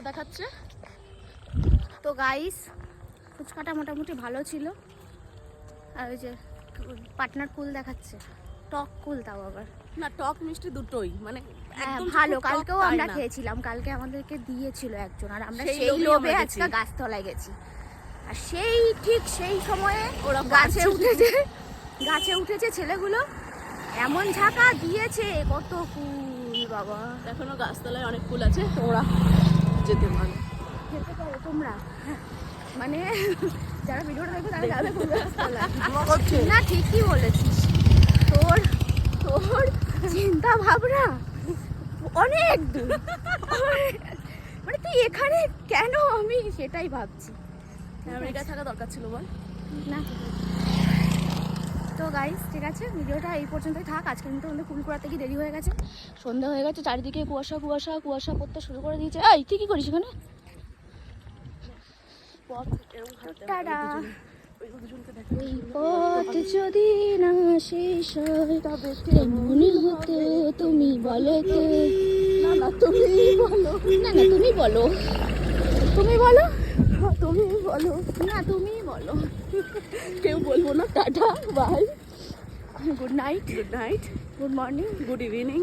দেখাচ্ছে। তো গাইস ফুচকাটা মোটামুটি ভালো ছিল। আর ওই যে পার্টনার কুল দেখাচ্ছে, টক কুল তাও আবার না, টক মিষ্টি দুটোই, মানে একদম ভালো। টক কালকেও তাই আমরা না। খেয়েছিলাম, কালকে আমাদেরকে দিয়েছিল একজন, আর আমরা সেই সেই লোভেই লোভে আমরা আজকে গেছি। গাছতলায় গেছি। আর সেই ঠিক সেই সময়ে ওরা গাছে পারছে। উঠেছে ছেলেগুলো, এমন ঝাঁকা দিয়েছে, কত কুল বাবা। এখনো গাছতলায় অনেক ফুল আছে, তোমরা যেতে পারো। খেতে পারো তোমরা, মানে যারা ভিডিওটা দেখবে তারা যাবে কোন গাছতলায়। না ঠিকই বলেছিস, তোর তোর চিন্তা ভাবনা অনেক দূর। মানে তুই এখানে কেন, আমি সেটাই ভাবছি। আমেরিকায় থাকা দরকার ছিল বল। না তো গাইস ঠিক আছে, ভিডিওটা এই পর্যন্তই থাক। আজকে কিন্তু আমাদের ফুল কুড়াতে গিয়ে দেরি হয়ে গেছে, সন্ধ্যা হয়ে গেছে, চারিদিকে কুয়াশা কুয়াশা কুয়াশা পড়তে শুরু করে দিয়েছে। এই তুই কি করিস এখানে? পথ এরকম হাঁটতে হবে, টাটা। ওই দুজনকে দেখ। এই পথ যদি না শেষ হয় তবে কেমন হতো তুমি বলো তো। না না, তুমি বলো। না না তুমি বলো, তুমি বলো, তুমি বলো। না তুমি বলো। কেউ বলবো না। Tata, bye, good night, good night, good morning. Good evening.